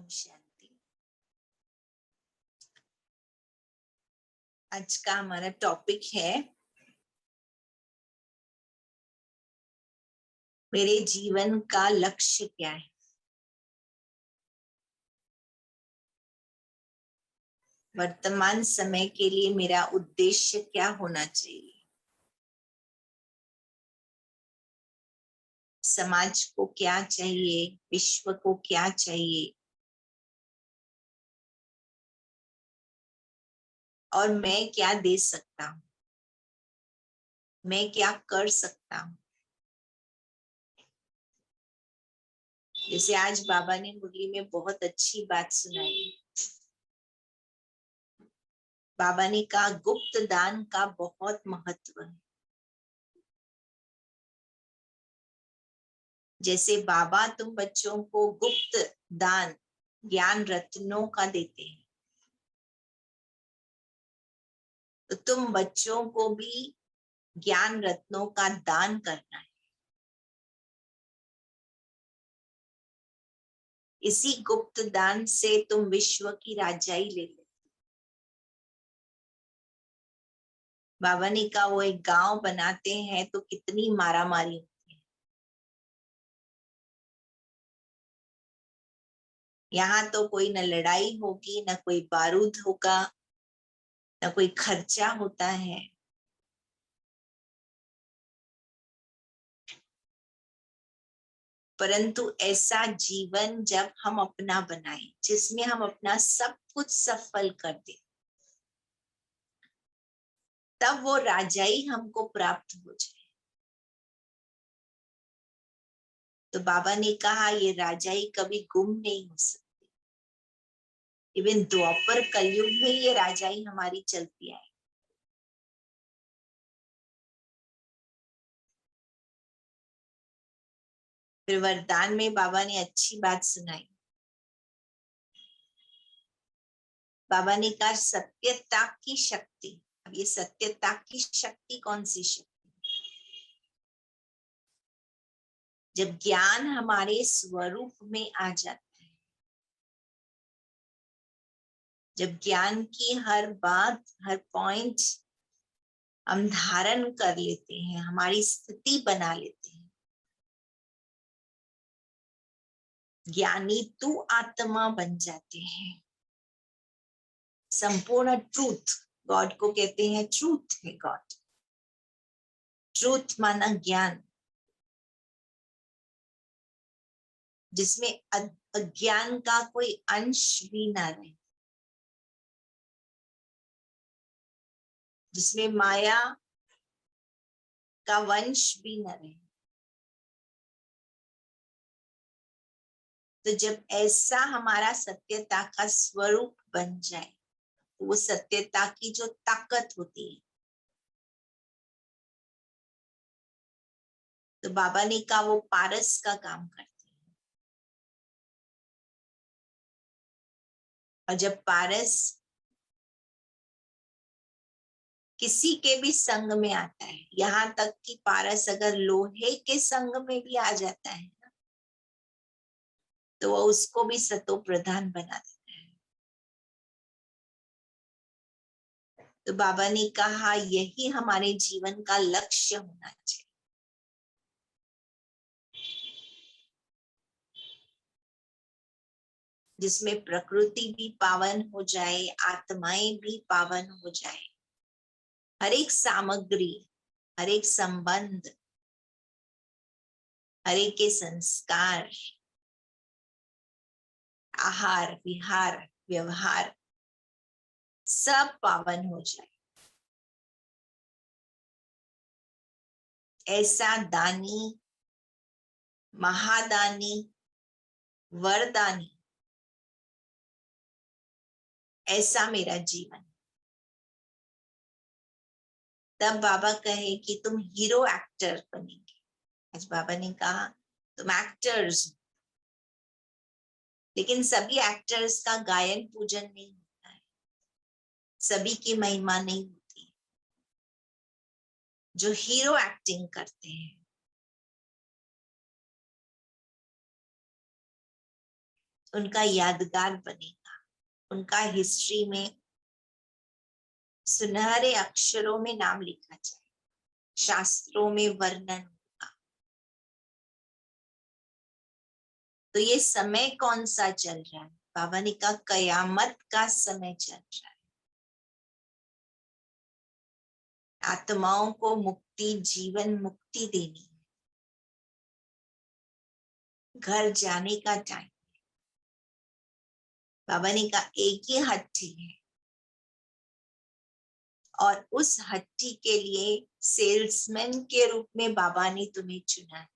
ओम शांति। आज का हमारा टॉपिक है मेरे जीवन का लक्ष्य क्या है। वर्तमान समय के लिए मेरा उद्देश्य क्या होना चाहिए। समाज को क्या चाहिए, विश्व को क्या चाहिए और मैं क्या दे सकता हूँ, मैं क्या कर सकता हूँ। जैसे आज बाबा ने मुरली में बहुत अच्छी बात सुनाई। बाबा ने कहा गुप्त दान का बहुत महत्व है। जैसे बाबा तुम बच्चों को गुप्त दान ज्ञान रत्नों का देते हैं, तो तुम बच्चों को भी ज्ञान रत्नों का दान करना है। इसी गुप्त दान से तुम विश्व की राजाई ले लो। बाबा ने कहा वो एक गांव बनाते हैं तो कितनी मारामारी होती है। यहाँ तो कोई न लड़ाई होगी, न कोई बारूद होगा, न कोई खर्चा होता है। परंतु ऐसा जीवन जब हम अपना बनाए जिसमें हम अपना सब कुछ सफल कर दें, तब वो राजाई हमको प्राप्त हो जाए। तो बाबा ने कहा ये राजाई कभी गुम नहीं हो सकती। इवन द्वापर कलयुग में ये राजाई हमारी चलती आई। फिर वरदान में बाबा ने अच्छी बात सुनाई। बाबा ने कहा सत्यता की शक्ति। अब ये सत्यता की शक्ति कौन सी शक्ति? जब ज्ञान हमारे स्वरूप में आ जाता है, जब ज्ञान की हर बात, हर पॉइंट हम धारण कर लेते हैं, हमारी स्थिति बना लेते हैं। ज्ञानी तू आत्मा बन जाते हैं। संपूर्ण ट्रूथ, गॉड को कहते हैं ट्रूथ है गॉड। ट्रूथ माना ज्ञान, जिसमें अज्ञान का कोई अंश भी ना रहे, जिसमें माया का वंश भी न रहे। तो जब ऐसा हमारा सत्यता का स्वरूप बन जाए, तो वो सत्यता की जो ताकत होती है, तो बाबा ने कहा वो पारस का काम करती है। और जब पारस किसी के भी संग में आता है, यहाँ तक कि पारस अगर लोहे के संग में भी आ जाता है ना, तो वो उसको भी सतो प्रधान बना देता है। तो बाबा ने कहा यही हमारे जीवन का लक्ष्य होना चाहिए। जिसमें प्रकृति भी पावन हो जाए, आत्माएं भी पावन हो जाए। हर एक सामग्री, हर एक संबंध, हर एक के संस्कार, आहार विहार व्यवहार सब पावन हो जाए। ऐसा दानी, महादानी, वरदानी, ऐसा मेरा जीवन। तब बाबा कहे कि तुम हीरो एक्टर बनेंगे। आज बाबा ने कहा तुम एक्टर्स, लेकिन सभी एक्टर्स का गायन पूजन नहीं होता है, सभी की महिमा नहीं होती। जो हीरो एक्टिंग करते हैं, उनका यादगार बनेगा, उनका हिस्ट्री में सुनहरे अक्षरों में नाम लिखा जाए, शास्त्रों में वर्णन होगा। तो ये समय कौन सा चल रहा है? बाबा ने कहा कयामत का समय चल रहा है। आत्माओं को मुक्ति, जीवन मुक्ति देनी है, घर जाने का टाइम। बाबा ने कहा एक ही हट्टी है और उस हट्टी के लिए सेल्समैन के रूप में बाबा ने तुम्हें चुना है।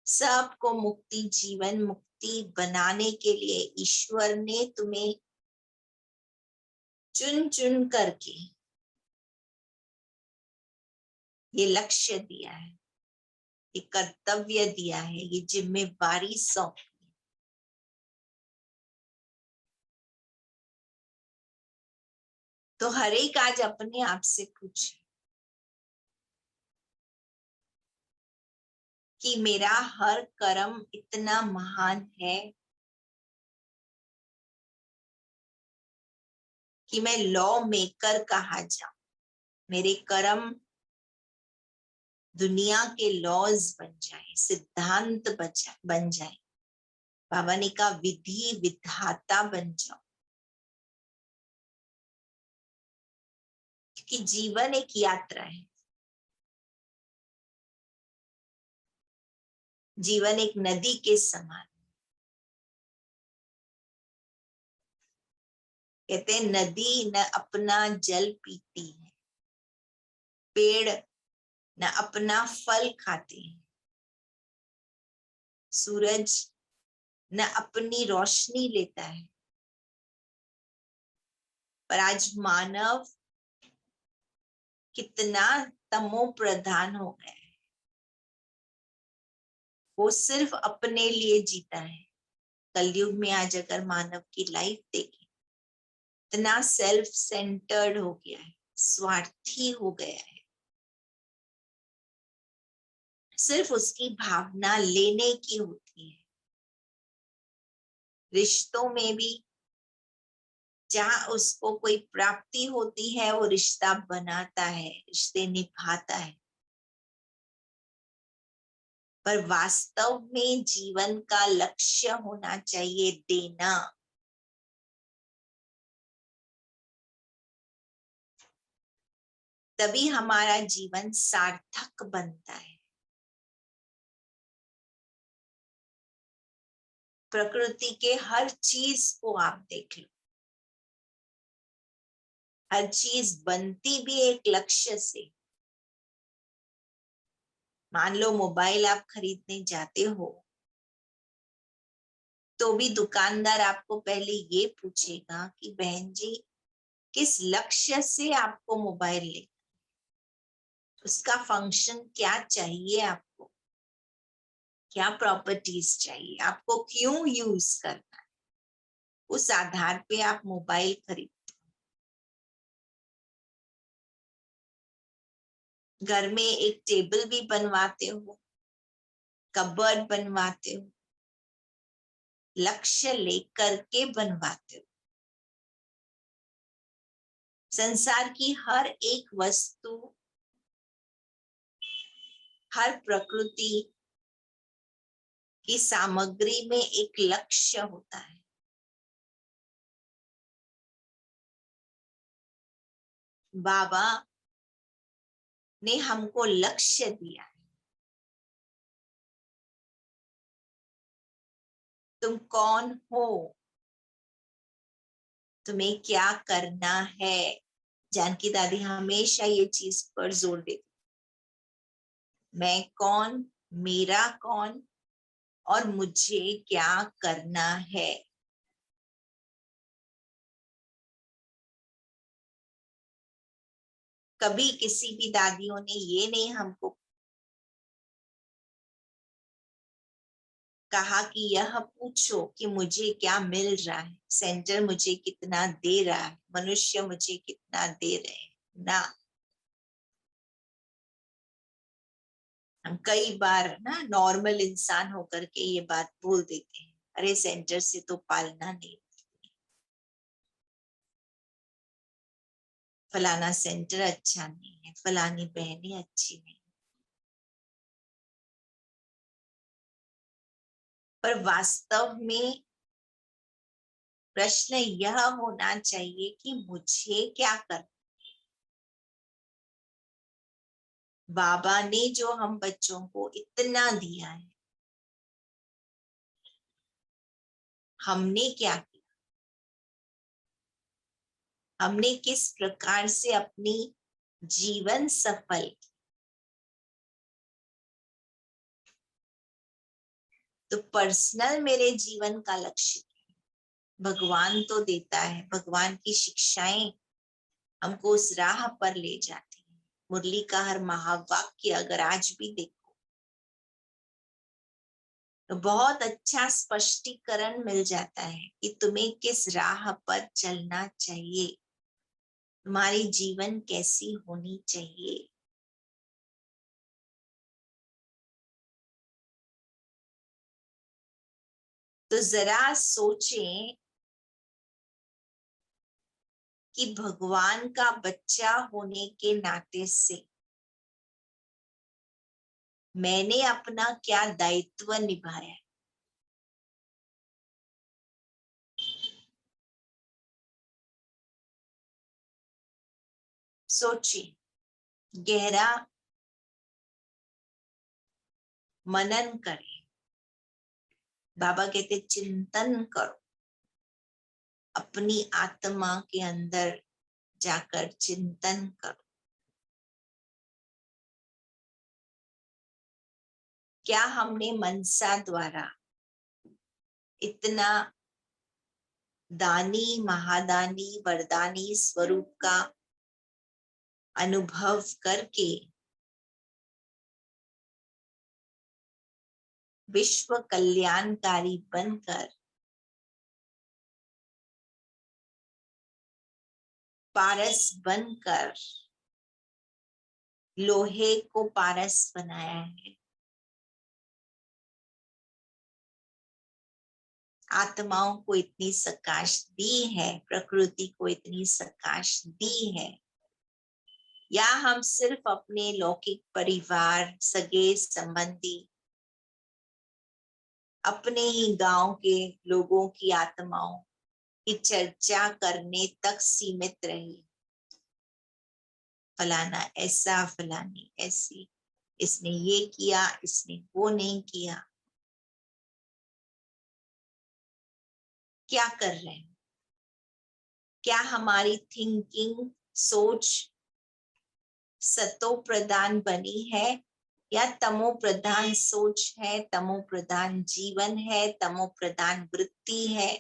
सबको मुक्ति, जीवन मुक्ति बनाने के लिए ईश्वर ने तुम्हें चुन चुन करके ये लक्ष्य दिया है, ये कर्तव्य दिया है, ये जिम्मेवारी सौंपी है। तो हर एक आज अपने आप से पूछे कि मेरा हर कर्म इतना महान है कि मैं लॉ मेकर कहा जाऊं, मेरे कर्म दुनिया के लॉज बन जाए, सिद्धांत बन जाए। बाबा ने कहा विधि विधाता बन जाओ, क्योंकि जीवन एक यात्रा है। जीवन एक नदी के समान, कहते हैं नदी न अपना जल पीती है, पेड़ न अपना फल खाते हैं, सूरज न अपनी रोशनी लेता है। पर आज मानव कितना तमो प्रधान हो गया है, वो सिर्फ अपने लिए जीता है। कलयुग में आज अगर मानव की लाइफ देखें, इतना सेल्फ सेंटर्ड हो गया है, स्वार्थी हो गया है। सिर्फ उसकी भावना लेने की होती है। रिश्तों में भी जहां उसको कोई प्राप्ति होती है वो रिश्ता बनाता है, रिश्ते निभाता है। पर वास्तव में जीवन का लक्ष्य होना चाहिए देना। तभी हमारा जीवन सार्थक बनता है। प्रकृति के हर चीज को आप देख लो, हर चीज बनती भी एक लक्ष्य से। मान लो मोबाइल आप खरीदने जाते हो तो भी दुकानदार आपको पहले ये पूछेगा कि बहन जी किस लक्ष्य से आपको मोबाइल ले, उसका फंक्शन क्या चाहिए, आपको क्या प्रॉपर्टीज चाहिए, आपको क्यों यूज करना है, उस आधार पे आप मोबाइल खरीदते हो। घर में एक टेबल भी बनवाते हो, कबर्ड बनवाते हो, लक्ष्य लेकर के बनवाते हो। संसार की हर एक वस्तु, हर प्रकृति की सामग्री में एक लक्ष्य होता है। बाबा ने हमको लक्ष्य दिया है। तुम कौन हो, तुम्हें क्या करना है। जानकी दादी हमेशा ये चीज पर जोर देती, मैं कौन, मेरा कौन और मुझे क्या करना है। कभी किसी भी दादियों ने ये नहीं हमको कहा कि यह पूछो कि मुझे क्या मिल रहा है, सेंटर मुझे कितना दे रहा है, मनुष्य मुझे कितना दे रहे हैं ना। हम कई बार ना नॉर्मल इंसान होकर के ये बात बोल देते हैं, अरे सेंटर से तो पालना नहीं, फलाना सेंटर अच्छा नहीं है, फलानी बहनें अच्छी नहीं। पर वास्तव में प्रश्न यह होना चाहिए कि मुझे क्या करना। बाबा ने जो हम बच्चों को इतना दिया है, हमने क्या किया, हमने किस प्रकार से अपनी जीवन सफल। तो पर्सनल मेरे जीवन का लक्ष्य भगवान तो देता है, भगवान की शिक्षाएं हमको उस राह पर ले जाती है। मुरली का हर महावाक्य अगर आज भी देखो तो बहुत अच्छा स्पष्टीकरण मिल जाता है कि तुम्हें किस राह पर चलना चाहिए, तुम्हारी जीवन कैसी होनी चाहिए। तो जरा सोचें कि भगवान का बच्चा होने के नाते से मैंने अपना क्या दायित्व निभाया। सोचिए, गहरा मनन करें। बाबा कहते चिंतन करो, अपनी आत्मा के अंदर जाकर चिंतन करो। क्या हमने मनसा द्वारा इतना दानी महादानी वरदानी स्वरूप का अनुभव करके विश्व कल्याणकारी बनकर पारस बनकर लोहे को पारस बनाया है, आत्माओं को इतनी सकाश दी है, प्रकृति को इतनी सकाश दी है, या हम सिर्फ अपने लौकिक परिवार सगे संबंधी अपने ही गांव के लोगों की आत्माओं की चर्चा करने तक सीमित रहे। फलाना ऐसा, फलानी ऐसी, इसने ये किया, इसने वो नहीं किया। क्या कर रहे हैं? क्या हमारी थिंकिंग सोच सतो प्रधान बनी है या तमो प्रधान सोच है, तमो प्रधान जीवन है, तमो प्रधान वृत्ति है,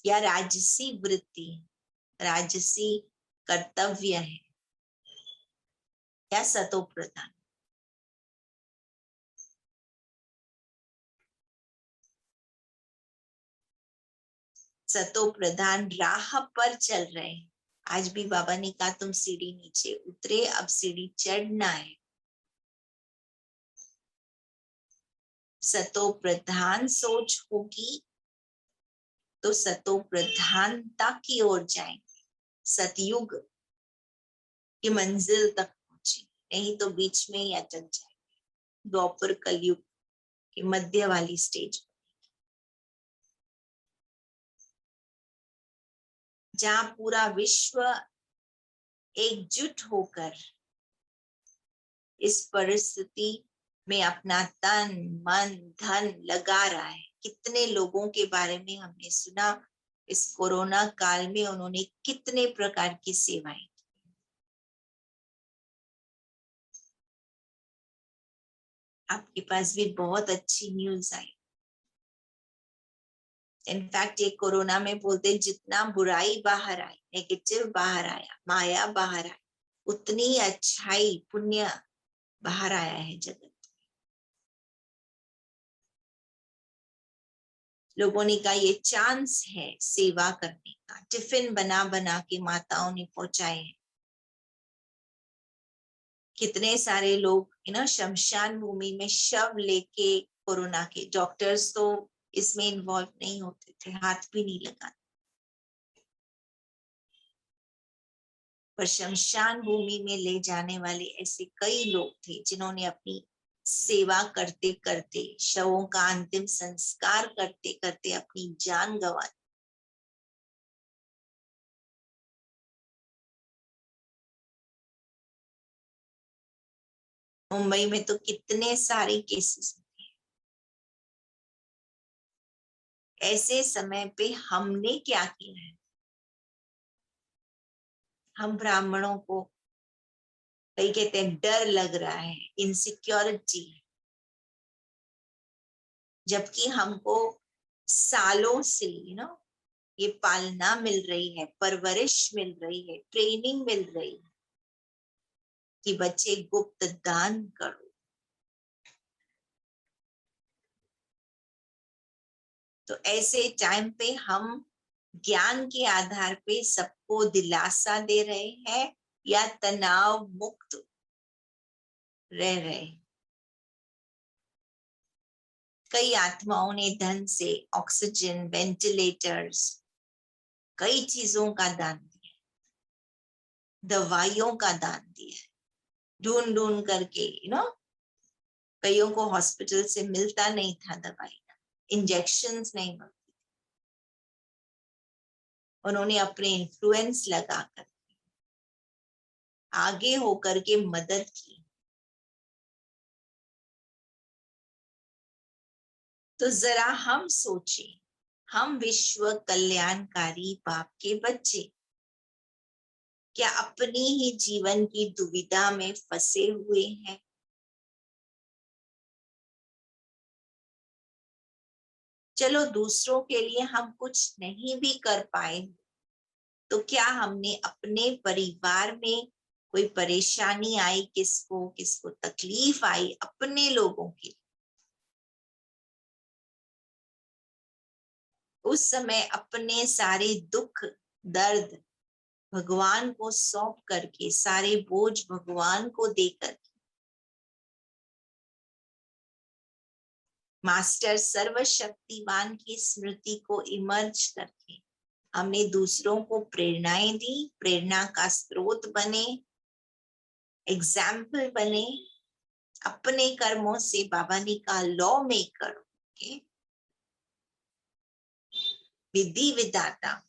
या राजसी वृत्ति, राजसी कर्तव्य है, या सतो प्रधान। सतो प्रधान राह पर चल रहे हैं। आज भी बाबा ने कहा तुम सीढ़ी नीचे उतरे, अब सीढ़ी चढ़ना है। सतो प्रधान सोच होगी तो सतो प्रधानता की ओर जाएंगे, सतयुग की मंजिल तक पहुंचे, नहीं तो बीच में ही अटक जाएंगे। द्वापर कलयुग की मध्य वाली स्टेज जहां पूरा विश्व एकजुट होकर इस परिस्थिति में अपना तन मन धन लगा रहा है। कितने लोगों के बारे में हमने सुना इस कोरोना काल में उन्होंने कितने प्रकार की सेवाएं। आपके पास भी बहुत अच्छी न्यूज आई। इनफैक्ट ये कोरोना में बोलते जितना बुराई बाहर आई, नेगेटिव बाहर आया, माया बाहर आई, उतनी अच्छाई पुण्य बाहर आया है जगत। लोगों ने कहा ये चांस है सेवा करने का। टिफिन बना बना के माताओं ने पहुंचाए हैं। कितने सारे लोग शमशान भूमि में शव लेके, कोरोना के डॉक्टर्स तो इसमें इन्वॉल्व नहीं होते थे, हाथ भी नहीं लगाते, पर शमशान भूमि में ले जाने वाले ऐसे कई लोग थे जिन्होंने अपनी सेवा करते करते, शवों का अंतिम संस्कार करते करते अपनी जान गंवा दी। मुंबई में तो कितने सारे केसेस। ऐसे समय पे हमने क्या किया है? हम ब्राह्मणों को, कई कहते हैं डर लग रहा है, इनसिक्योरिटी, जबकि हमको सालों से ये पालना मिल रही है, परवरिश मिल रही है, ट्रेनिंग मिल रही है कि बच्चे गुप्त दान करो। तो ऐसे टाइम पे हम ज्ञान के आधार पे सबको दिलासा दे रहे हैं या तनाव मुक्त रह रहे हैं? कई आत्माओं ने धन से ऑक्सीजन, वेंटिलेटर्स, कई चीजों का दान दिया, दवाइयों का दान दिया, ढूंढ ढूंढ करके कईयों को हॉस्पिटल से मिलता नहीं था दवाई, इंजेक्शंस नहीं मिलती, उन्होंने अपने इन्फ्लुएंस लगाकर आगे होकर के मदद की। तो जरा हम सोचें, हम विश्व कल्याणकारी बाप के बच्चे क्या अपनी ही जीवन की दुविधा में फंसे हुए हैं? चलो दूसरों के लिए हम कुछ नहीं भी कर पाए, तो क्या हमने अपने परिवार में कोई परेशानी आई, किसको किसको तकलीफ आई, अपने लोगों की, उस समय अपने सारे दुख दर्द भगवान को सौंप करके, सारे बोझ भगवान को देकर, मास्टर सर्वशक्तिमान की स्मृति को इमर्ज करके हमने दूसरों को प्रेरणाएं दी, प्रेरणा का स्रोत बने, एग्जाम्पल बने, अपने कर्मों से बाबा ने कहा लॉ मेकर, विधि विधाता,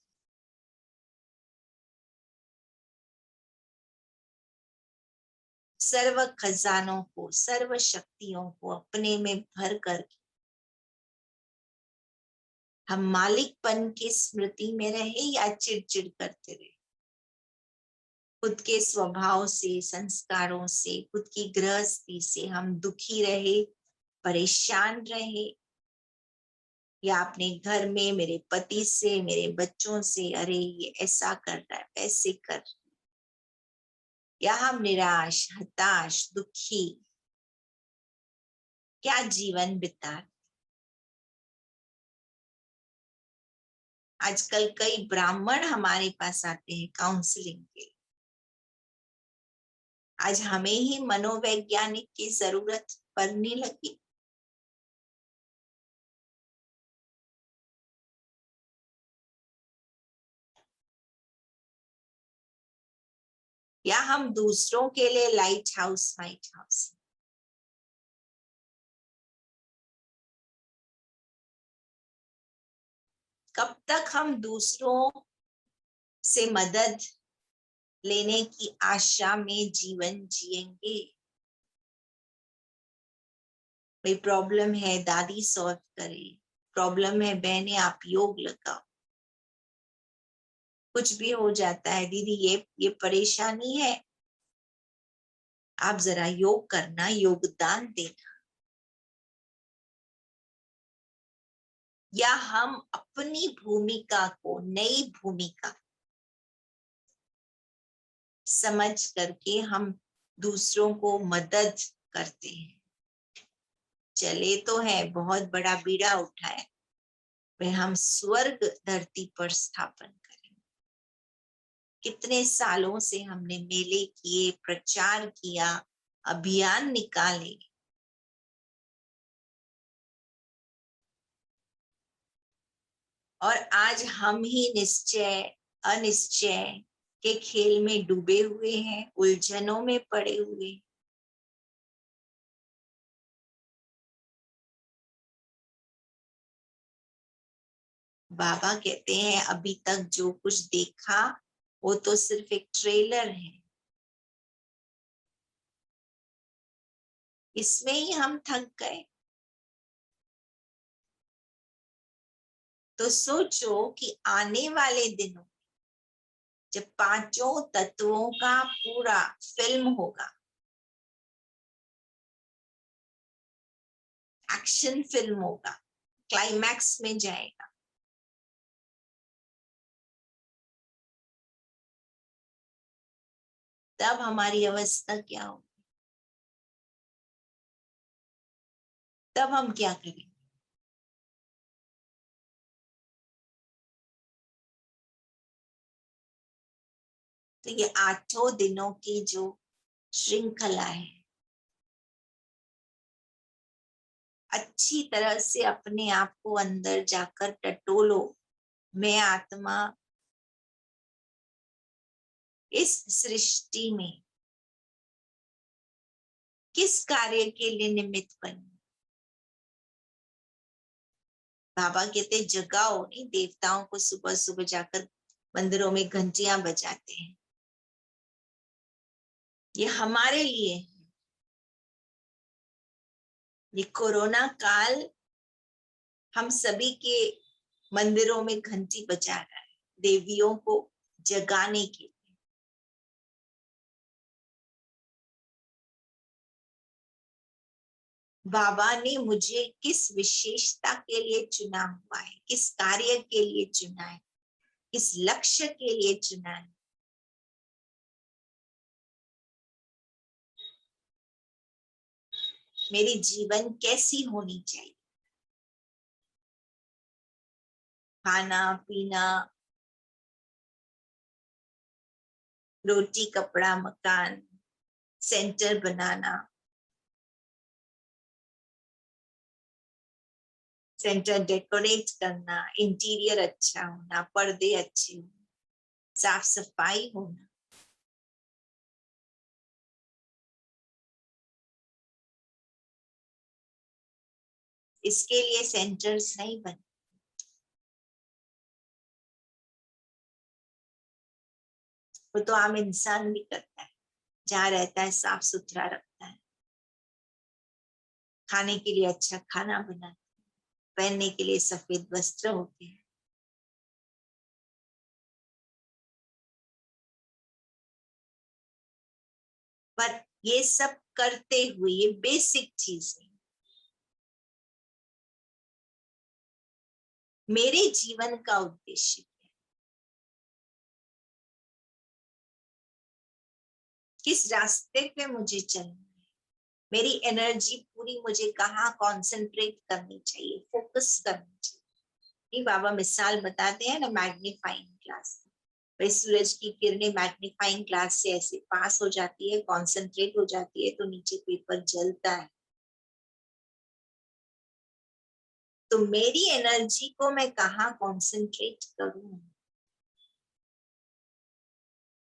सर्व खजानों को, सर्व शक्तियों को अपने में भर कर हम मालिकपन की स्मृति में रहे या चिड़चिड़ करते रहे, खुद के स्वभाव से, संस्कारों से, खुद की गृहस्थी से हम दुखी रहे, परेशान रहे, या अपने घर में मेरे पति से, मेरे बच्चों से, अरे ये ऐसा कर रहा है, वैसे कर, या हम निराश, हताश, दुखी क्या जीवन बिता। आजकल कई ब्राह्मण हमारे पास आते हैं काउंसलिंग के, आज हमें ही मनोवैज्ञानिक की जरूरत पड़ने लगी। या हम दूसरों के लिए लाइट हाउस, वाइट हाउस, कब तक हम दूसरों से मदद लेने की आशा में जीवन जिएंगे? कोई प्रॉब्लम है, दादी सॉल्व करे, प्रॉब्लम है बहने आप योग लगाओ, कुछ भी हो जाता है दीदी ये परेशानी है, आप जरा योग करना, योगदान देना। या हम अपनी भूमिका को, नई भूमिका समझ करके हम दूसरों को मदद करते हैं। चले तो है, बहुत बड़ा बीड़ा उठाए, वह हम स्वर्ग धरती पर स्थापन करें। कितने सालों से हमने मेले किए, प्रचार किया, अभियान निकाले और आज हम ही निश्चय अनिश्चय के खेल में डूबे हुए हैं, उलझनों में पड़े हुए हैं। बाबा कहते हैं अभी तक जो कुछ देखा वो तो सिर्फ एक ट्रेलर है, इसमें ही हम थक गए। तो सोचो कि आने वाले दिनों जब पांचों तत्वों का पूरा फिल्म होगा, एक्शन फिल्म होगा, क्लाइमैक्स में जाएगा, तब हमारी अवस्था क्या होगी, तब हम क्या करेंगे। तो ये 8 दिनों की जो श्रृंखला है, अच्छी तरह से अपने आप को अंदर जाकर टटोलो। मैं आत्मा इस सृष्टि में किस कार्य के लिए निमित्त बनी। बाबा कहते जगाओ नहीं, देवताओं को सुबह सुबह जाकर मंदिरों में घंटियां बजाते हैं, ये हमारे लिए है। ये कोरोना काल हम सभी के मंदिरों में घंटी बजा रहा है, देवियों को जगाने के लिए। बाबा ने मुझे किस विशेषता के लिए चुना हुआ है, किस कार्य के लिए चुना है, किस लक्ष्य के लिए चुना है। मेरी जीवन कैसी होनी चाहिए, खाना पीना, रोटी कपड़ा मकान, सेंटर बनाना, सेंटर डेकोरेट करना, इंटीरियर अच्छा होना, पर्दे अच्छे होना, साफ सफाई होना। इसके लिए सेंटर्स नहीं बने, वो तो आम इंसान भी करता है, जहाँ रहता है साफ सुथरा रखता है, खाने के लिए अच्छा खाना बनाता है, पहनने के लिए सफेद वस्त्र होते हैं। पर ये सब करते हुए ये बेसिक चीजें मेरे जीवन का उद्देश्य है, किस रास्ते पे मुझे चलना है, मेरी एनर्जी पूरी मुझे कहाँ कॉन्सेंट्रेट करनी चाहिए, फोकस करनी चाहिए। ये बाबा मिसाल बताते हैं ना मैग्नीफाइंग ग्लास, भाई सूरज की किरणें मैग्नीफाइंग ग्लास से ऐसे पास हो जाती है, कॉन्सेंट्रेट हो जाती है तो नीचे पेपर जलता है। तो मेरी एनर्जी को मैं कहाँ कॉन्सेंट्रेट करूं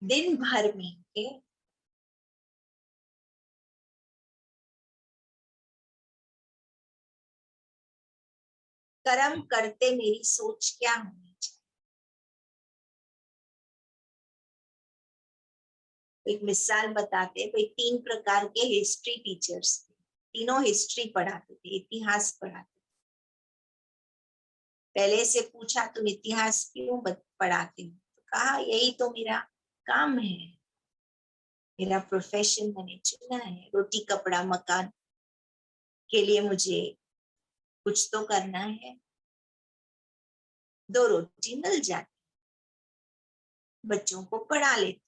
दिन भर में के। कर्म करते मेरी सोच क्या होनी चाहिए। एक मिसाल बताते हैं, भाई 3 प्रकार के हिस्ट्री टीचर्स थे, तीनों हिस्ट्री पढ़ाते थे, इतिहास पढ़ाते थे। पहले से पूछा तुम इतिहास क्यों पढ़ाते हो, तो कहा यही तो मेरा काम है, मेरा प्रोफेशन मैंने चुना है, रोटी कपड़ा मकान के लिए मुझे कुछ तो करना है। 2 रोटी मिल जाती, बच्चों को पढ़ा लेते।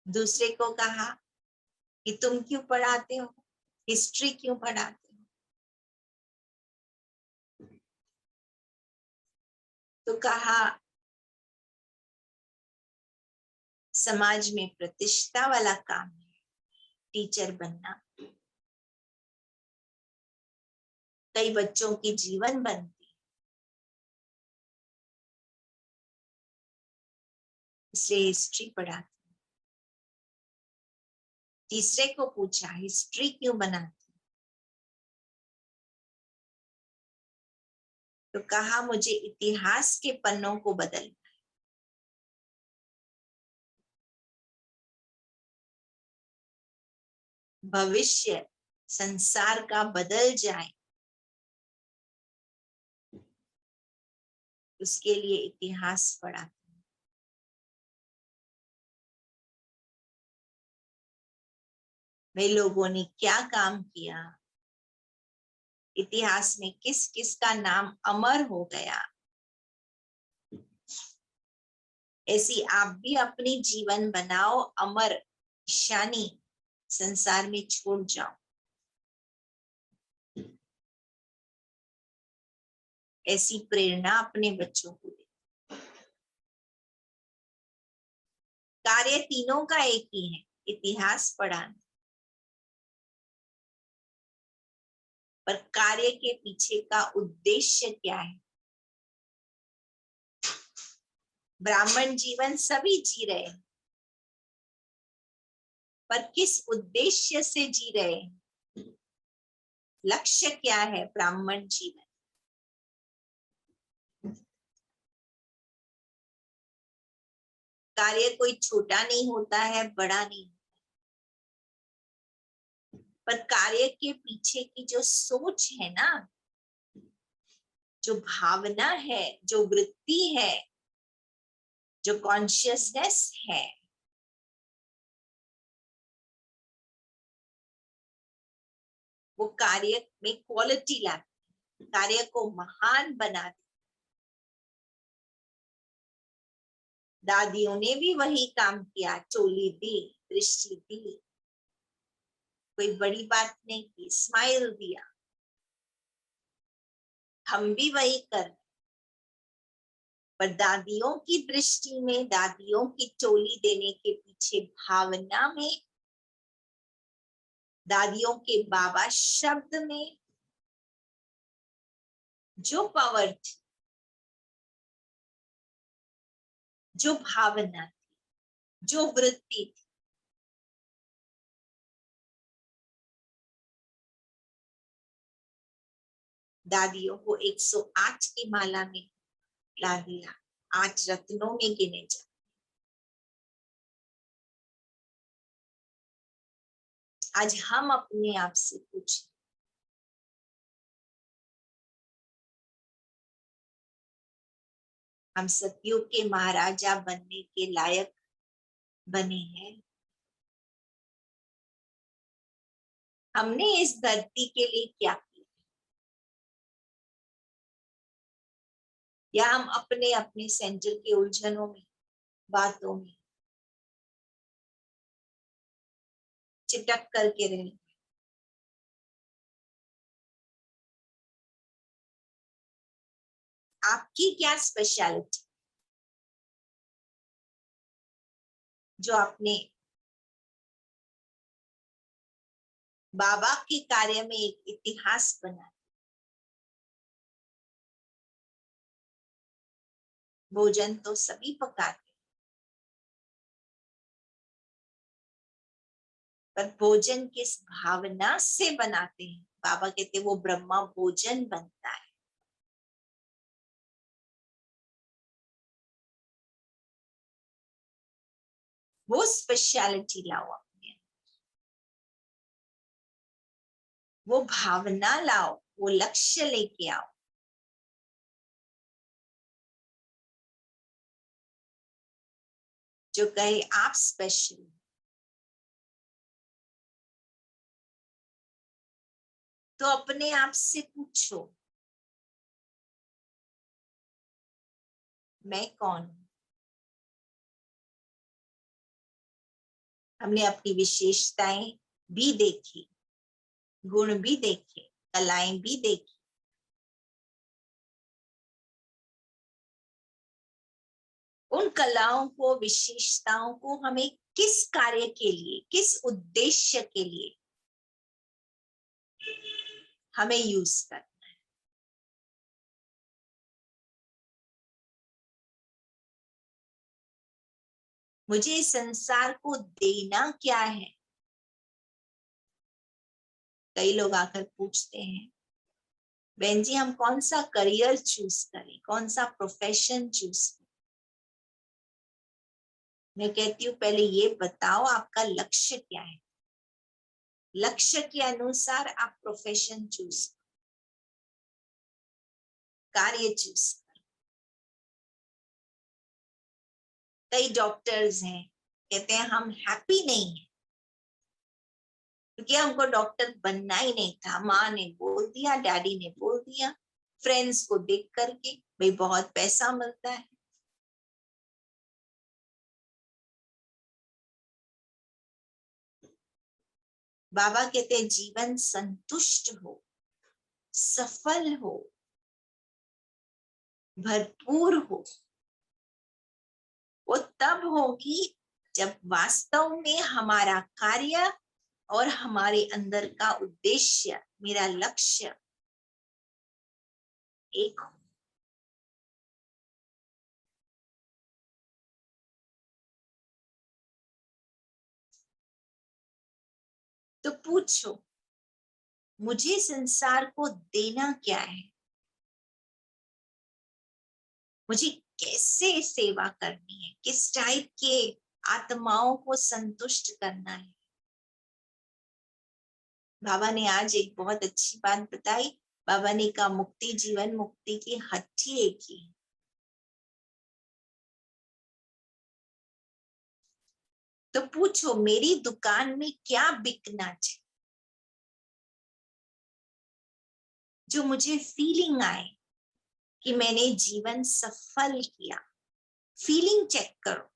दूसरे को कहा कि तुम क्यों पढ़ाते हो, हिस्ट्री क्यों पढ़ाते हो, तो कहा समाज में प्रतिष्ठा वाला काम है टीचर बनना। कई बच्चों की जीवन बनती, इसलिए हिस्ट्री पढ़ाती। तीसरे को पूछा हिस्ट्री क्यों बनाती, तो कहा मुझे इतिहास के पन्नों को बदलना। भविष्य संसार का बदल जाए, उसके लिए इतिहास पढ़ाती। वे लोगों ने क्या काम किया, इतिहास में किस किस का नाम अमर हो गया, ऐसी आप भी अपनी जीवन बनाओ अमर निशानी संसार में छोड़ जाओ। ऐसी प्रेरणा अपने बच्चों को दे। कार्य तीनों का एक ही है, इतिहास पढ़ाना, पर कार्य के पीछे का उद्देश्य क्या है। ब्राह्मण जीवन सभी जी रहे हैं, पर किस उद्देश्य से जी रहे हैं, लक्ष्य क्या है ब्राह्मण जीवन। कार्य कोई छोटा नहीं होता है, बड़ा नहीं, पर कार्य के पीछे की जो सोच है ना, जो भावना है, जो वृत्ति है, जो कॉन्शियसनेस है, वो कार्य में क्वालिटी लाती, कार्य को महान बनाती। दादियों ने भी वही काम किया, चोली दी, दृष्टि दी, कोई बड़ी बात नहीं की, स्माइल दिया। हम भी वही कर, पर दादियों की दृष्टि में, दादियों की चोली देने के पीछे भावना में, दादियों के बाबा शब्द में जो पावर थी, जो भावना थी, जो वृत्ति थी, दादियों को 108 की माला में ला दिया, 8 रत्नों में गिने जा। आज हम अपने आप से पूछें, हम सतयुग के महाराजा बनने के लायक बने हैं? हमने इस धरती के लिए क्या किया, या हम अपने अपने सेंटर के उलझनों में, बातों में चिटक करके रहे। आपकी क्या स्पेशलिटी जो आपने बाबा के कार्य में एक इतिहास बना। भोजन तो सभी पकाते, पर भोजन किस भावना से बनाते हैं। बाबा कहते वो ब्रह्मा भोजन बनता है। वो स्पेशलिटी लाओ अपने, वो भावना लाओ, वो लक्ष्य लेके आओ। जो कहे आप स्पेशल, तो अपने आप से पूछो मैं कौन हूं। हमने अपनी विशेषताएं भी देखी, गुण भी देखे, कलाएं भी देखी, उन कलाओं को, विशेषताओं को हमें किस कार्य के लिए, किस उद्देश्य के लिए हमें यूज करना है। मुझे इस संसार को देना क्या है। कई लोग आकर पूछते हैं, बहन जी हम कौन सा करियर चूज करें, कौन सा प्रोफेशन चूज करें। मैं कहती हूँ पहले ये बताओ आपका लक्ष्य क्या है। लक्ष्य के अनुसार आप प्रोफेशन चूज, कार्य चूज। कई डॉक्टर्स हैं, कहते हैं हम हैप्पी नहीं है क्योंकि हमको डॉक्टर बनना ही नहीं था, माँ ने बोल दिया, डैडी ने बोल दिया, फ्रेंड्स को देख करके, भाई बहुत पैसा मिलता है। बाबा कहते हैं जीवन संतुष्ट हो, सफल हो, भरपूर हो, वो तब होगी जब वास्तव में हमारा कार्य और हमारे अंदर का उद्देश्य, मेरा लक्ष्य एक हो। तो पूछो मुझे संसार को देना क्या है, मुझे कैसे सेवा करनी है, किस टाइप के आत्माओं को संतुष्ट करना है। बाबा ने आज एक बहुत अच्छी बात बताई। बाबा ने कहा मुक्ति जीवन मुक्ति की हट्टी एक ही। तो पूछो मेरी दुकान में क्या बिकना चाहिए जो मुझे फीलिंग आए कि मैंने जीवन सफल किया। फीलिंग चेक करो।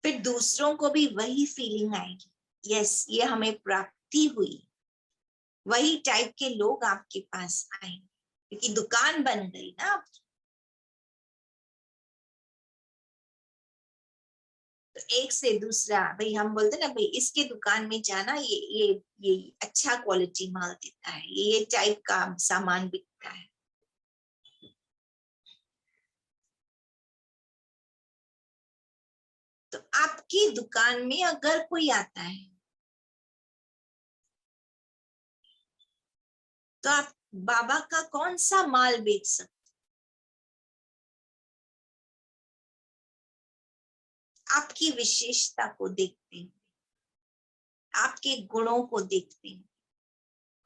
फिर दूसरों को भी वही फीलिंग आएगी, यस ये हमें प्राप्ति हुई। वही टाइप के लोग आपके पास आएंगे क्योंकि दुकान बन गई ना आपकी। तो एक से दूसरा, भाई हम बोलते ना भाई इसके दुकान में जाना, ये अच्छा क्वालिटी माल देता है, ये टाइप का सामान बिकता है। तो आपकी दुकान में अगर कोई आता है तो आप बाबा का कौन सा माल बेच सकते। आपकी विशेषता को देखते हैं, आपके गुणों को देखते हैं,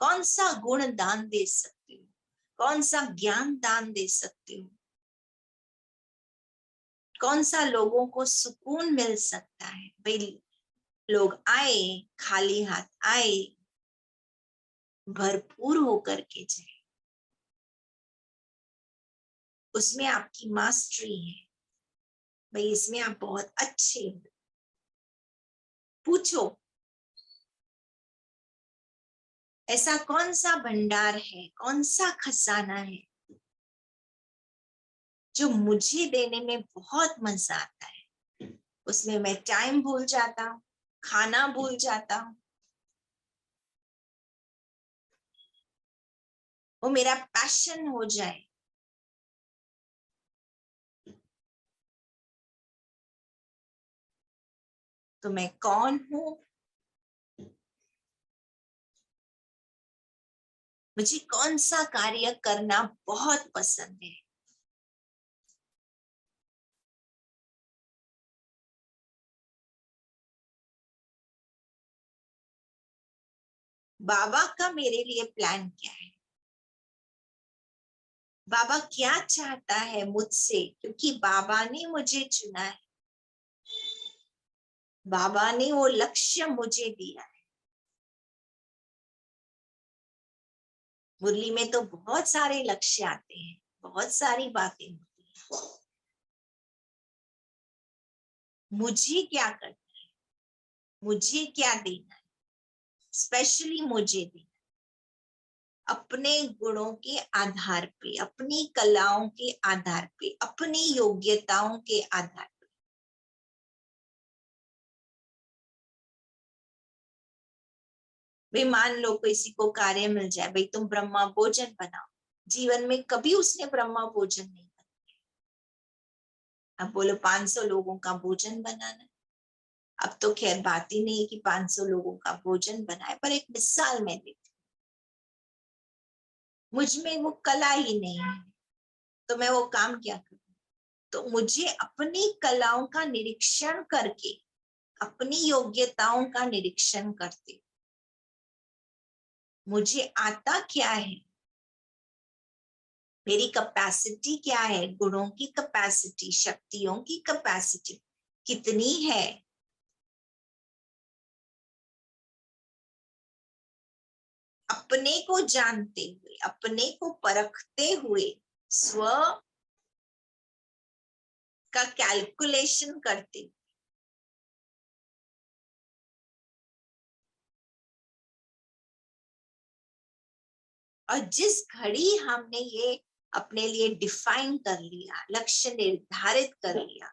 कौन सा गुण दान दे सकते हो, कौन सा ज्ञान दान दे सकते हो, कौन सा लोगों को सुकून मिल सकता है। भाई लोग आए, खाली हाथ आए, भरपूर होकर के जाए, उसमें आपकी मास्टरी है। भाई इसमें आप बहुत अच्छे हो। पूछो ऐसा कौन सा भंडार है, कौन सा खजाना है जो मुझे देने में बहुत मजा आता है। उसमें मैं टाइम भूल जाता हूँ, खाना भूल जाता हूँ, वो मेरा पैशन हो जाए। तो मैं कौन हूँ, मुझे कौन सा कार्य करना बहुत पसंद है। बाबा का मेरे लिए प्लान क्या है, बाबा क्या चाहता है मुझसे, क्योंकि बाबा ने मुझे चुना है, बाबा ने वो लक्ष्य मुझे दिया है। मुरली में तो बहुत सारे लक्ष्य आते हैं, बहुत सारी बातें होती हैं। मुझे क्या करना है, मुझे क्या देना है, स्पेशली मुझे देना। अपने गुणों के आधार पे, अपनी कलाओं के आधार पे, अपनी योग्यताओं के आधार पे। भाई मान लो किसी को कार्य मिल जाए, भाई तुम ब्रह्मा भोजन बनाओ, जीवन में कभी उसने ब्रह्मा भोजन नहीं बनाया। अब बोलो 500 लोगों का भोजन बनाना, अब तो खैर बात ही नहीं कि 500 लोगों का भोजन बनाए, पर एक मिसाल मैं देती, मुझ में वो कला ही नहीं है, तो मैं वो काम क्या करूं? तो मुझे अपनी कलाओं का निरीक्षण करके, अपनी योग्यताओं का निरीक्षण करते, मुझे आता क्या है, मेरी कैपेसिटी क्या है, गुणों की कैपेसिटी, शक्तियों की कैपेसिटी कितनी है, अपने को जानते हुए, अपने को परखते हुए, स्व का कैलकुलेशन करते, और जिस घड़ी हमने ये अपने लिए डिफाइन कर लिया, लक्ष्य निर्धारित कर लिया,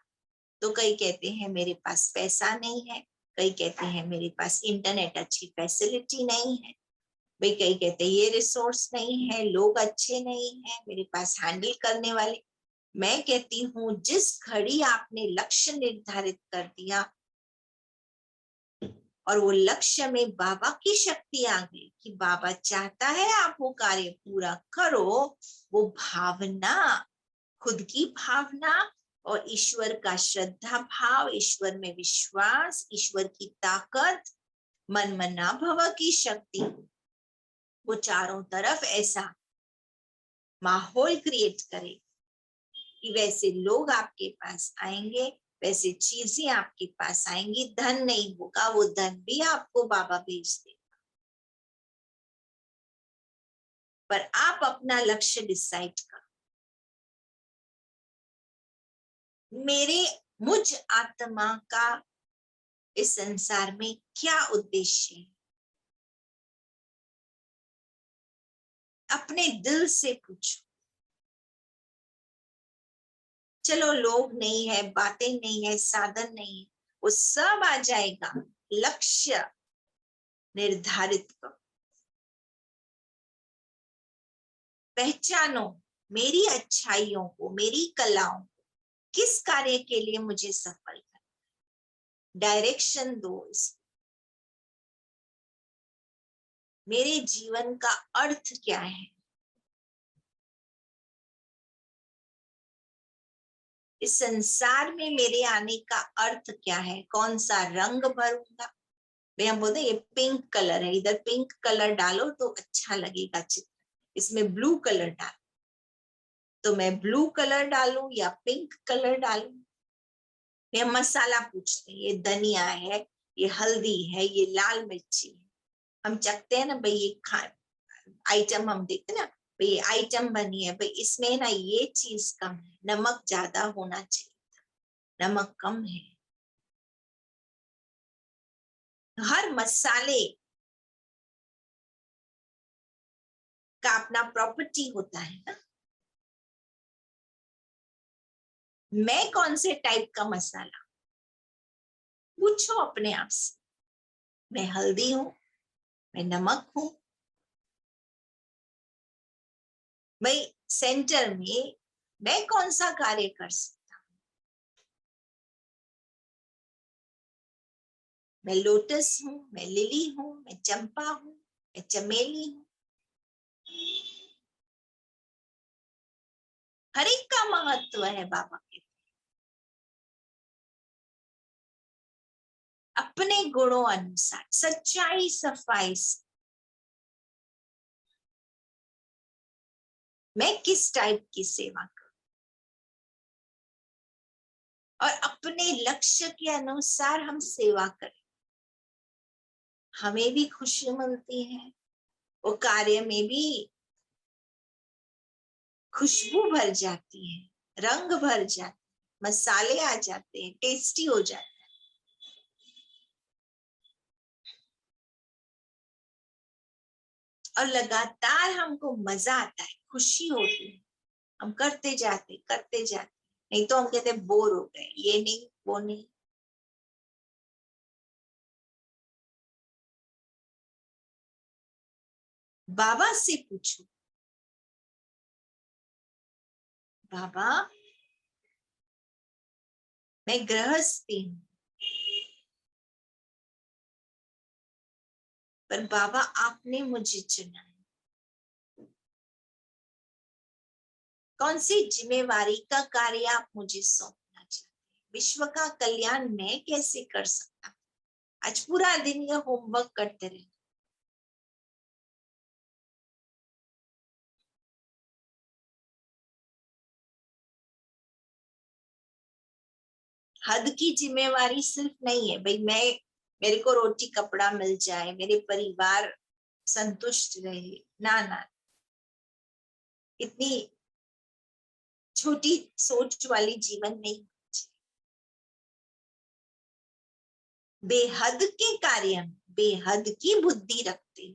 तो कई कहते हैं मेरे पास पैसा नहीं है, कई कहते हैं मेरे पास इंटरनेट अच्छी फैसिलिटी नहीं है, भाई कई कहते हैं ये रिसोर्स नहीं है, लोग अच्छे नहीं है मेरे पास हैंडल करने वाले। मैं कहती हूँ जिस घड़ी आपने लक्ष्य निर्धारित कर दिया और वो लक्ष्य में बाबा की शक्ति आ गई कि बाबा चाहता है आप वो कार्य पूरा करो, वो भावना, खुद की भावना और ईश्वर का श्रद्धा भाव, ईश्वर में विश्वास, ईश्वर की ताकत, मन मना भव की शक्ति, वो चारों तरफ ऐसा माहौल क्रिएट करे कि वैसे लोग आपके पास आएंगे, वैसे चीजें आपके पास आएंगी, धन नहीं होगा, वो धन भी आपको बाबा भेज दे, पर आप अपना लक्ष्य डिसाइड करो। मेरे मुझ आत्मा का इस संसार में क्या उद्देश्य है, अपने दिल से पूछो। चलो लोग नहीं है, बातें नहीं है, साधन नहीं है, वो सब आ जाएगा, लक्ष्य निर्धारित करो, पहचानो मेरी अच्छाइयों को, मेरी कलाओं को, किस कार्य के लिए मुझे सफल करना, डायरेक्शन दो इसको, मेरे जीवन का अर्थ क्या है, इस संसार में मेरे आने का अर्थ क्या है, कौन सा रंग भरूंगा। भाई हम बोलते हैं ये पिंक कलर है, इधर पिंक कलर डालो तो अच्छा लगेगा चित्र, इसमें ब्लू कलर डालो, तो मैं ब्लू कलर डालूं या पिंक कलर डालूं। ये मसाला पूछते हैं, ये धनिया है, ये हल्दी है, ये लाल मिर्ची है, हम चखते हैं ना भाई, ये खा आइटम हम देखते हैं ना, भाई ये आइटम बनी है, भाई इसमें ना ये चीज कम है, नमक ज्यादा होना चाहिए, नमक कम है। हर मसाले का अपना प्रॉपर्टी होता है ना। मैं कौन से टाइप का मसाला, पूछो अपने आप से, मैं हल्दी हूं, मैं नमक हूं, भाई सेंटर में मैं कौन सा कार्य कर सकता हूं, मैं लोटस हूं, मैं लिली हूं, मैं चंपा हूं, मैं चमेली हूं, हर एक का महत्व है बाबा के, अपने गुणों अनुसार, सच्चाई सफाई से मैं किस टाइप की सेवा करूं, और अपने लक्ष्य के अनुसार हम सेवा करें, हमें भी खुशी मिलती है, वो कार्य में भी खुशबू भर जाती है, रंग भर जाते, मसाले आ जाते हैं, टेस्टी हो जाते हैं। और लगातार हमको मजा आता है, खुशी होती है, हम करते जाते। नहीं तो हम कहते बोर हो गए, ये नहीं वो नहीं। बाबा से पूछो, बाबा मैं गृहस्थी हूं, पर बाबा आपने मुझे चुना है, कौन सी जिम्मेवारी का कार्य आप मुझे सौंपना चाहते हैं? विश्व का कल्याण मैं कैसे कर सकता हूँ? आज पूरा दिन ये होमवर्क करते रहे। हद की जिम्मेवारी सिर्फ नहीं है भाई मैं, मेरे को रोटी कपड़ा मिल जाए, मेरे परिवार संतुष्ट रहे, ना ना, इतनी छोटी सोच वाली जीवन नहीं। बेहद के कार्य, बेहद की बुद्धि रखते,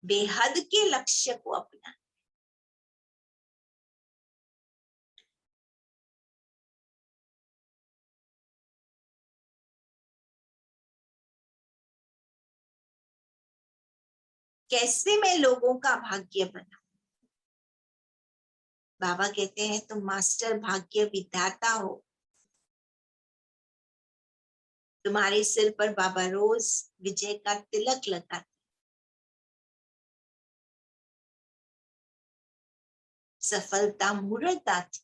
बेहद के लक्ष्य को अपना। कैसे मैं लोगों का भाग्य बना? बाबा कहते हैं तुम मास्टर भाग्य विधाता हो। तुम्हारे सिर पर बाबा रोज विजय का तिलक लगाते, सफलता मूर्त आती।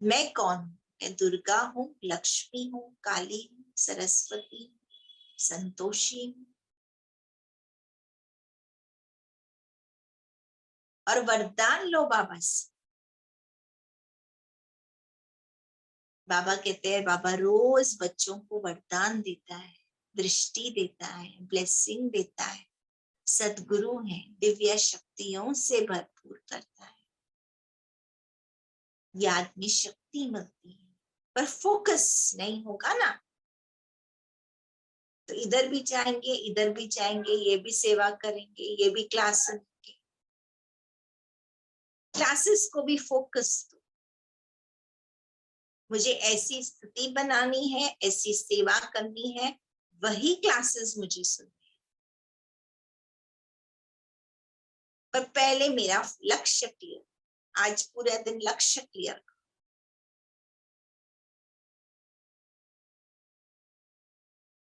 मैं कौन हूं? मैं दुर्गा हूँ, लक्ष्मी हूँ, काली हूँ, सरस्वती, संतोषी हूँ। और वरदान लो बाबा से। बाबा कहते हैं बाबा रोज बच्चों को वरदान देता है, दृष्टि देता है, ब्लेसिंग देता है, सद्गुरु है, दिव्य शक्तियों से भरपूर करता है, याद में शक्ति मिलती है। पर फोकस नहीं होगा ना तो इधर भी जाएंगे, इधर भी जाएंगे, ये भी सेवा करेंगे, ये भी क्लास सुनेंगे। क्लासेस को भी फोकस दो, मुझे ऐसी स्थिति बनानी है, ऐसी सेवा करनी है, वही क्लासेस मुझे सुननी। पर पहले मेरा लक्ष्य क्लियर, आज पूरे दिन लक्ष्य क्लियर।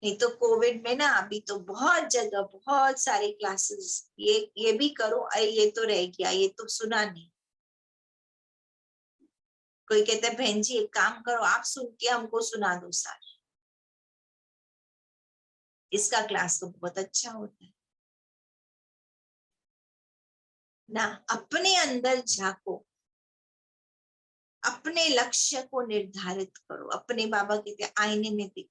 नहीं तो कोविड में ना अभी तो बहुत जगह बहुत सारे क्लासेस, ये भी करो, अरे ये तो रह गया, ये तो सुना नहीं। कोई कहता है बहन जी एक काम करो, आप सुन के हमको सुना दो सारे, इसका क्लास तो बहुत अच्छा होता है ना। अपने अंदर झांको, अपने लक्ष्य को निर्धारित करो, अपने बाबा कहते हैं आईने में देखो,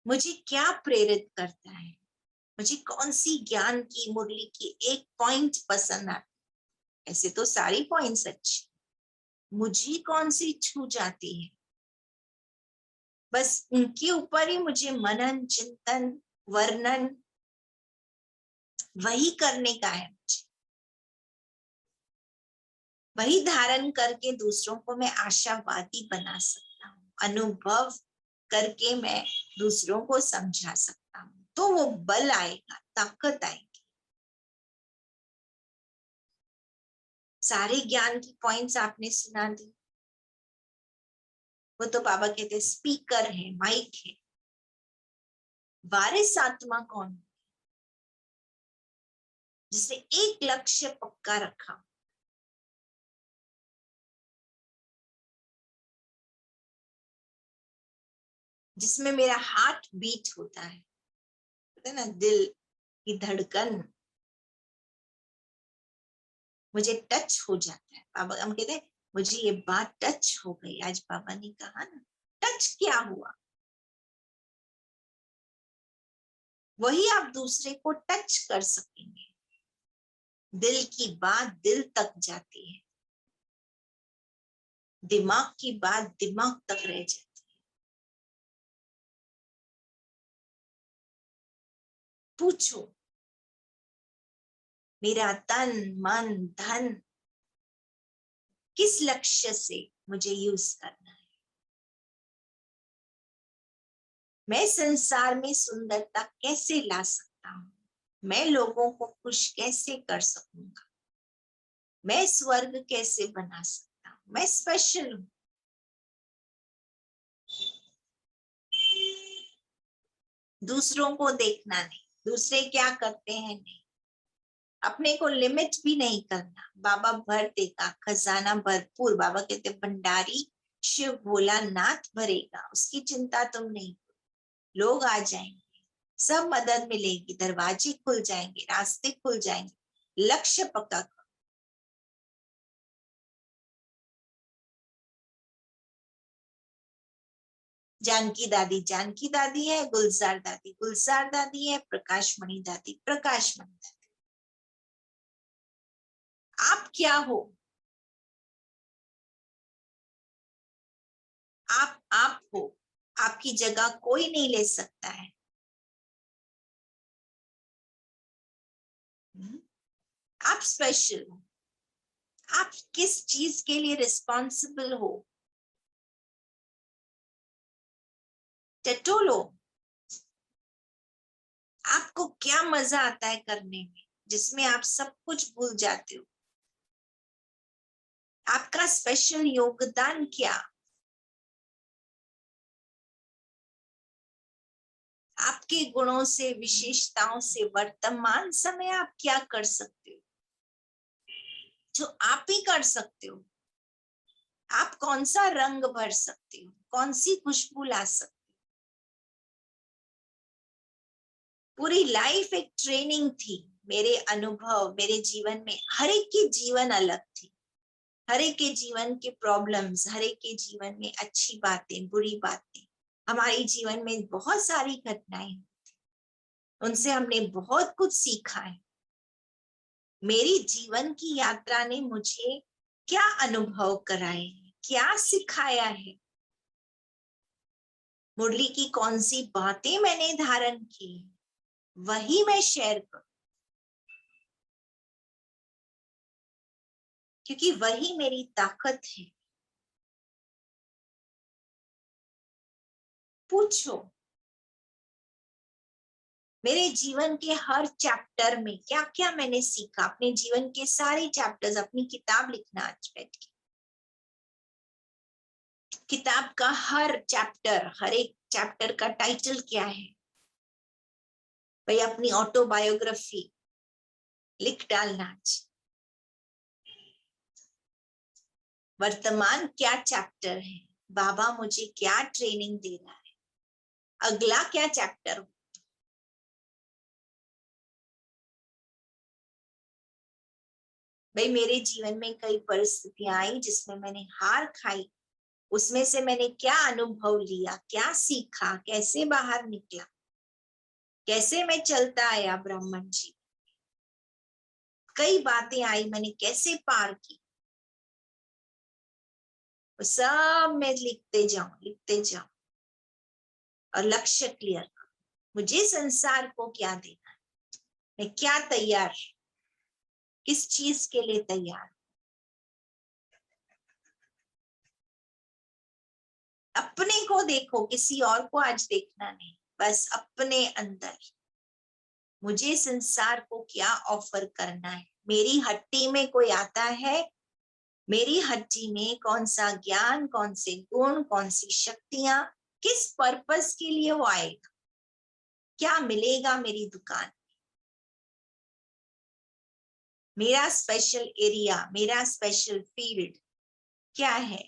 मुझे क्या प्रेरित करता है, मुझे कौन सी ज्ञान की मुरली की एक पॉइंट पसंद आता है। ऐसे तो सारी पॉइंट्स अच्छी, मुझे कौन सी छू जाती है, बस उनके ऊपर ही मुझे मनन चिंतन वर्णन वही करने का है। मुझे वही धारण करके दूसरों को मैं आशावादी बना सकता हूँ, अनुभव करके मैं दूसरों को समझा सकता हूँ, तो वो बल आएगा, ताकत आएगी। सारे ज्ञान की पॉइंट्स आपने सुना दी, वो तो बाबा कहते स्पीकर है, माइक है। वारिस आत्मा कौन? जिसने एक लक्ष्य पक्का रखा, जिसमें मेरा हार्ट बीट होता है, पता है ना, दिल की धड़कन मुझे टच हो जाता है। बाबा हम कहते हैं मुझे ये बात टच हो गई, आज बाबा ने कहा ना, टच क्या हुआ, वही आप दूसरे को टच कर सकेंगे। दिल की बात दिल तक जाती है, दिमाग की बात दिमाग तक रह जाती है। पूछो, मेरा तन मन धन किस लक्ष्य से मुझे यूज करना है? मैं संसार में सुंदरता कैसे ला सकता हूँ? मैं लोगों को खुश कैसे कर सकूंगा? मैं स्वर्ग कैसे बना सकता हूँ? मैं स्पेशल हूँ। दूसरों को देखना नहीं, दूसरे क्या करते हैं नहीं, अपने को लिमिट भी नहीं करना। बाबा भर देगा, खजाना भरपूर। बाबा कहते भंडारी शिव भोलानाथ भरेगा, उसकी चिंता तुम नहीं। लोग आ जाएंगे, सब मदद मिलेगी, दरवाजे खुल जाएंगे, रास्ते खुल जाएंगे। लक्ष्य पक्का करो। जानकी दादी है, गुलजार दादी है, प्रकाशमणि दादी दादी। आप क्या हो? आप हो। आपकी जगह कोई नहीं ले सकता है। आप स्पेशल हो। आप किस चीज के लिए रिस्पॉन्सिबल हो? टटोलो। आपको क्या मजा आता है करने में, जिसमें आप सब कुछ भूल जाते हो? आपका स्पेशल योगदान क्या? आपके गुणों से, विशेषताओं से वर्तमान समय आप क्या कर सकते हो, जो आप ही कर सकते हो? आप कौन सा रंग भर सकते हो, कौन सी खुशबू ला सकते हो? पूरी लाइफ एक ट्रेनिंग थी। मेरे अनुभव, मेरे जीवन में हर एक की जीवन अलग थी। हर एक के जीवन के प्रॉब्लम्स, हर एक के जीवन में अच्छी बातें, बुरी बातें, हमारे जीवन में बहुत सारी घटनाएं, उनसे हमने बहुत कुछ सीखा है। मेरी जीवन की यात्रा ने मुझे क्या अनुभव कराए हैं, क्या सिखाया है, मुरली की कौन सी बातें मैंने धारण की, वही मैं शेयर करूं, क्योंकि वही मेरी ताकत है। पूछो, मेरे जीवन के हर चैप्टर में क्या क्या मैंने सीखा। अपने जीवन के सारे चैप्टर्स, अपनी किताब लिखना आज बैठ के। किताब का हर चैप्टर, हर एक चैप्टर का टाइटल क्या है? भाई अपनी ऑटोबायोग्राफी लिख डालना आज। वर्तमान क्या चैप्टर है, बाबा मुझे क्या ट्रेनिंग दे रहा है, अगला क्या चैप्टर? भाई मेरे जीवन में कई परिस्थितियां आई जिसमें मैंने हार खाई, उसमें से मैंने क्या अनुभव लिया, क्या सीखा, कैसे बाहर निकला, कैसे मैं चलता आया ब्राह्मण जी। कई बातें आई, मैंने कैसे पार की, वो सब मैं लिखते जाऊं और लक्ष्य क्लियर करूं। मुझे संसार को क्या देना है, मैं क्या तैयार, किस चीज के लिए तैयार। अपने को देखो, किसी और को आज देखना नहीं, बस अपने अंदर मुझे संसार को क्या ऑफर करना है। मेरी हट्टी में कोई आता है, मेरी हट्टी में कौन सा ज्ञान, कौन से गुण, कौन सी शक्तियां, किस पर्पस के लिए वो आएगा, क्या मिलेगा मेरी दुकान। मेरा स्पेशल एरिया, मेरा स्पेशल फील्ड क्या है?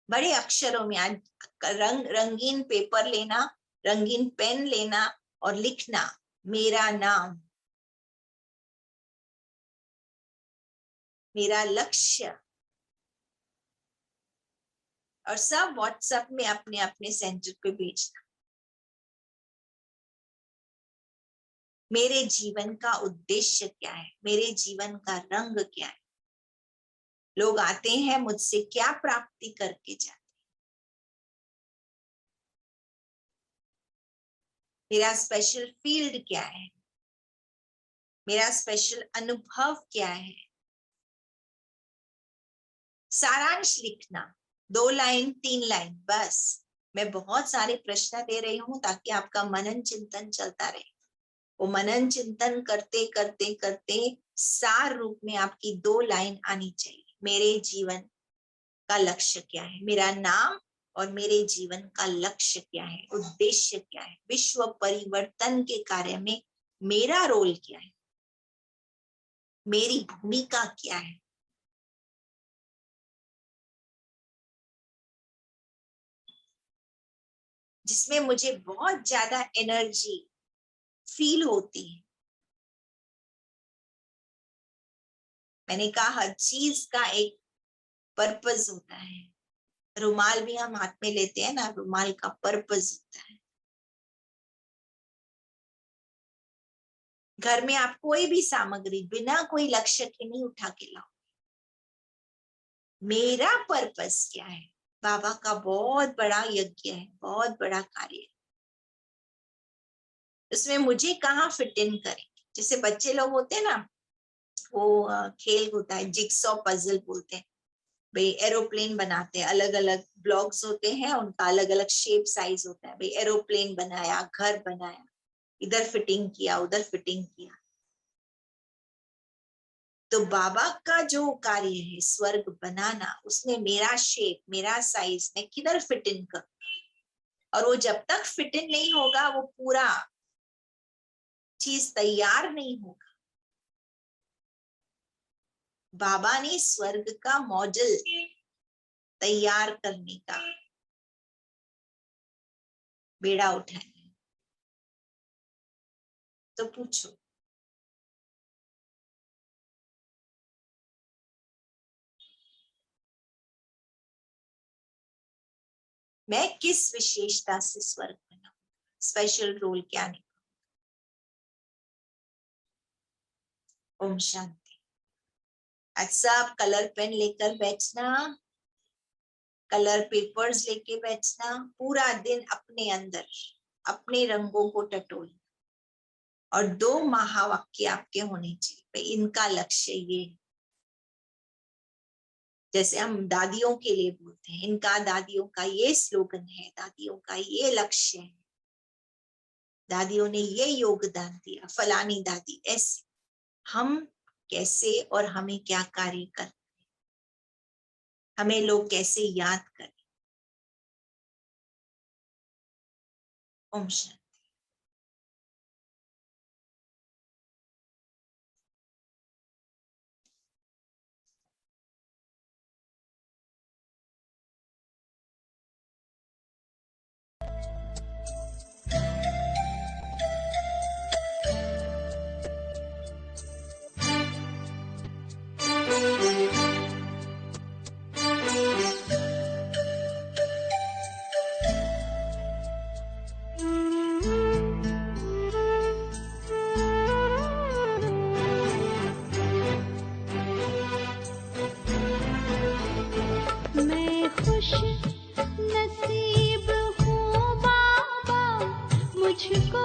बड़े अक्षरों में आज रंगीन पेपर लेना, रंगीन पेन लेना और लिखना मेरा नाम, मेरा लक्ष्य, और सब व्हाट्सएप में अपने अपने सेंटर पे भेजना। मेरे जीवन का उद्देश्य क्या है, मेरे जीवन का रंग क्या है? लोग आते हैं मुझसे क्या प्राप्ति करके जाते, मेरा स्पेशल फील्ड क्या है, मेरा स्पेशल अनुभव क्या है। सारांश लिखना, 2 लाइन 3 लाइन बस। मैं बहुत सारे प्रश्न दे रही हूँ ताकि आपका मनन चिंतन चलता रहे। वो मनन चिंतन करते करते करते सार रूप में आपकी 2 लाइन आनी चाहिए। मेरे जीवन का लक्ष्य क्या है, मेरा नाम और मेरे जीवन का लक्ष्य क्या है, उद्देश्य क्या है, विश्व परिवर्तन के कार्य में मेरा रोल क्या है, मेरी भूमिका क्या है। जिसमें मुझे बहुत ज्यादा एनर्जी फील होती है। मैंने कहा हर चीज का एक पर्पस होता है। रुमाल भी हम हाथ में लेते हैं ना, रुमाल का पर्पस होता है। घर में आप कोई भी सामग्री बिना कोई लक्ष्य के नहीं उठा के लाओ। मेरा पर्पस क्या है? बाबा का बहुत बड़ा यज्ञ है, बहुत बड़ा कार्य है। उसमें मुझे कहाँ फिट इन करेंगे? जैसे बच्चे लोग होते हैं ना, वो खेल होता है जिक्सॉ पजल बोलते हैं। भाई एरोप्लेन बनाते हैं, अलग अलग ब्लॉक्स होते हैं, उनका अलग अलग शेप साइज होता है। भाई एरोप्लेन बनाया, घर बनाया, इधर फिटिंग किया, उधर फिटिंग किया। तो बाबा का जो कार्य है स्वर्ग बनाना, उसमें मेरा शेप, मेरा साइज मैं किधर फिट इन कर, और वो जब तक फिट इन नहीं होगा वो पूरा चीज तैयार नहीं होगा। बाबा ने स्वर्ग का मॉडल तैयार करने का बेड़ा उठाया। तो पूछो, मैं किस विशेषता से स्वर्ग बना, स्पेशल रोल क्या नहीं। ओम शांति। आज सब कलर पेन लेकर बैठना, कलर पेपर्स लेके बैठना, पूरा दिन अपने अंदर अपने रंगों को टटोलना, और 2 महावाक्य आपके होने चाहिए। भाई इनका लक्ष्य ये, जैसे हम दादियों के लिए बोलते हैं, इनका दादियों का ये स्लोगन है, दादियों का ये लक्ष्य है, दादियों ने ये योगदान दिया, फलानी दादी ऐसे। हम कैसे और हमें क्या कार्य कर, हमें लोग कैसे याद करें। ओम शांति। मैं खुश नसीब हूँ बाबा, मुझको